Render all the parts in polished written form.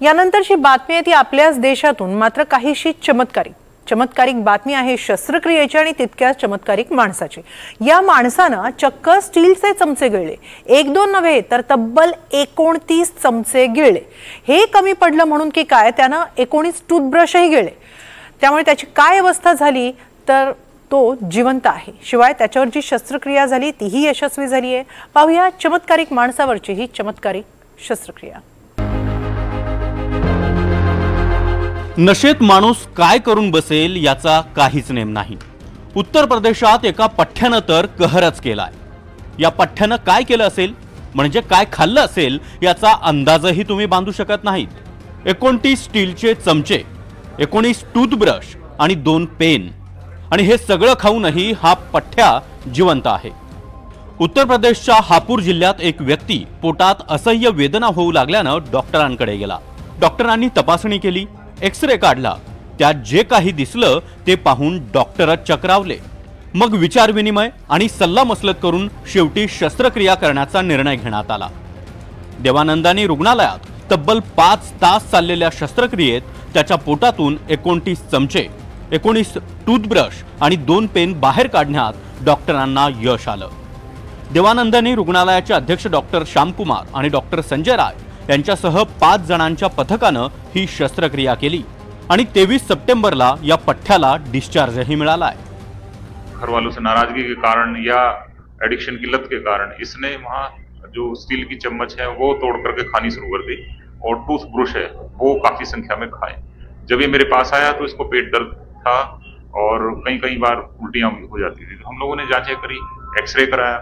यानंतरची बातमी आहे ती आपल्याच देशातून, मात्र काहीशी चमत्कारिक बातमी आहे शस्त्रक्रियेची आणि तितक्याच चमत्कारिक माणसाची। या माणसानं चक्क स्टीलचे चमचे गिळले, एक दोन नव्हे तर तब्बल 29 चमचे गिळले। हे कमी पडलं म्हणून की काय, त्यानं 19 टूथब्रशही गिळले। त्यामुळे त्याची काय अवस्था झाली तर तो जिवंत आहे, शिवाय त्याच्यावर जी शस्त्रक्रिया झाली तीही यशस्वी झाली आहे। पाहूया चमत्कारिक माणसावरची ही चमत्कारिक शस्त्रक्रिया। नशेत माणूस काय करून बसेल याचा काहीच नेम नाही। उत्तर प्रदेशात एका पठ्ठ्यानं तर कहरच केलाय। या पठ्ठ्यानं काय केलं असेल, म्हणजे काय खाल्लं असेल याचा अंदाजही तुम्ही बांधू शकत नाहीत। 29 स्टीलचे चमचे, 19 टूथब्रश आणि 2 पेन, आणि हे सगळं खाऊनही हा पठ्ठ्या जिवंत आहे। उत्तर प्रदेशच्या हापूर जिल्ह्यात एक व्यक्ती पोटात असह्य वेदना होऊ लागल्यानं डॉक्टरांकडे गेला। डॉक्टरांनी तपासणी केली, एक्सरे काढला, त्यात जे काही दिसलं ते पाहून डॉक्टरच चक्रावले। मग विचारविनिमय आणि सल्लामसलत करून शेवटी शस्त्रक्रिया करण्याचा निर्णय घेण्यात आला। देवानंदानी रुग्णालयात तब्बल 5 तास चाललेल्या शस्त्रक्रियेत त्याच्या पोटातून 29 चमचे, 19 टूथब्रश आणि 2 पेन बाहेर काढण्यात डॉक्टरांना यश आलं। देवानंदानी रुग्णालयाचे अध्यक्ष डॉक्टर श्यामकुमार आणि डॉक्टर संजय राय यांच्यासह 5 जणांच्या पथकानं ही शस्त्रक्रिया केली आणि 23 सप्टेंबरला या पठ्ठ्याला डिस्चार्जही मिळाला आहे। घर वालों से नाराजगी के कारण या एडिक्शन की लत के कारण इसने वहाँ जो स्टील की चम्मच है वो तोड़ करके खानी शुरू कर दी और टूथ ब्रश है वो काफी संख्या में खाए। जब ये मेरे पास आया तो इसको पेट दर्द था और कई बार उल्टियां हो जाती थी। हम लोगों ने जांचें करी, एक्सरे कराया,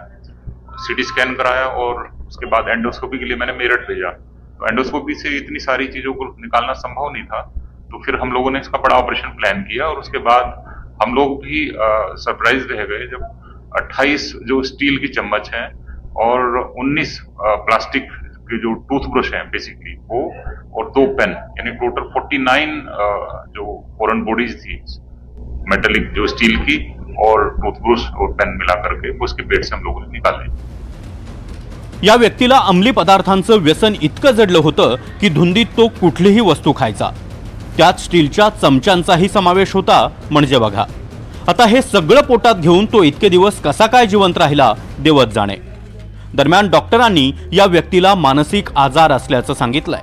सीटी स्कैन कराया और उसके बाद एंडोस्कोपी के लिए मैंने मेरठ भेजा। तो एंडोस्कोपी से इतनी सारी चीजों को निकालना संभव नहीं था, तो फिर हम लोगों ने इसका बड़ा ऑपरेशन प्लान किया और उसके बाद हम लोग भी सरप्राइज रह गए जब 28 जो स्टील की चम्मच हैं और 19 प्लास्टिक के जो टूथब्रश हैं बेसिकली वो, और 2 पेन, यानी टोटल 49 जो फॉरेन बॉडीज थी मेटेलिक जो स्टील की और टूथब्रश और पेन मिला करके उसके पेट से हम लोगों ने निकाले। या व्यक्तीला अंमली पदार्थांचं व्यसन इतकं जडलं होतं की धुंदीत तो कुठलीही वस्तू खायचा, त्यात स्टीलच्या चमच्यांचाही समावेश होता। म्हणजे बघा, आता हे सगळं पोटात घेऊन तो इतके दिवस कसा काय जिवंत राहिला देवच जाणे। दरम्यान डॉक्टरांनी या व्यक्तीला मानसिक आजार असल्याचं सांगितलंय।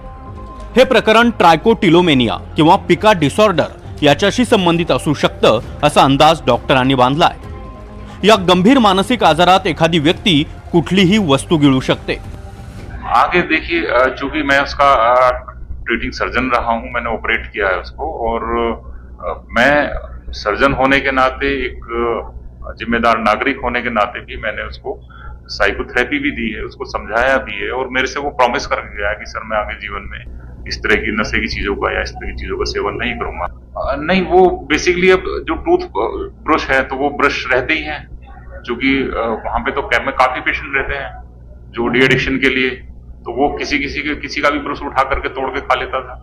हे प्रकरण ट्रायकोटिलोमेनिया किंवा पिका डिसऑर्डर याच्याशी संबंधित असू शकतं असा अंदाज डॉक्टरांनी बांधलाय। या गंभीर मानसिक आजारात एखादी व्यक्ती कुठलीही वस्तू गिळू शकते। आगे देखिए, चूंकि मैं उसका ट्रीटिंग सर्जन रहा हूं, मैंने ऑपरेट किया है उसको, और मैं सर्जन होने के नाते, एक जिम्मेदार नागरिक होने के नाते भी मैंने उसको साइकोथेरेपी भी दी है, उसको समझाया भी है, और मेरे से वो प्रॉमिस करके गया है कि सर मैं आगे जीवन में इस तरह की नशे की चीजों का या इस तरह की चीजों का सेवन नहीं करूंगा। नहीं, वो बेसिकली अब जो टूथ ब्रश है तो वो ब्रश रहते ही हैं, क्योंकि वहां पे तो कैंप में काफी पेशेंट रहते हैं जो डी एडिक्शन के लिए, तो वो किसी का भी ब्रश उठा करके तोड़ के खा लेता था।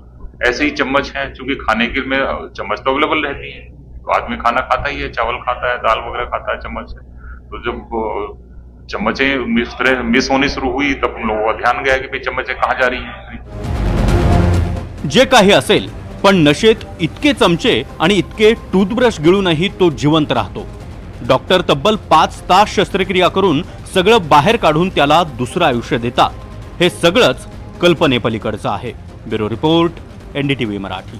ऐसे ही चम्मच है, क्योंकि खाने के में चम्मच तो अवेलेबल रहती है, तो आदमी खाना खाता ही है, चावल खाता है, दाल वगैरह खाता है चम्मच से। तो जब चम्मचें मिस होनी शुरू हुई तब हम लोगों का ध्यान गया कि भाई चम्मचें कहाँ जा रही हैं। जे काही असेल, पण नशेत इतके चमचे आणि इतके टूथब्रश गिळूनही तो जिवंत राहतो। डॉक्टर तब्बल 5 तास शस्त्रक्रिया करून सगळं बाहेर काढून त्याला दुसरं आयुष्य देतात। हे सगळंच कल्पनेपलीकडचं आहे। Bureau report, NDTV Marathi.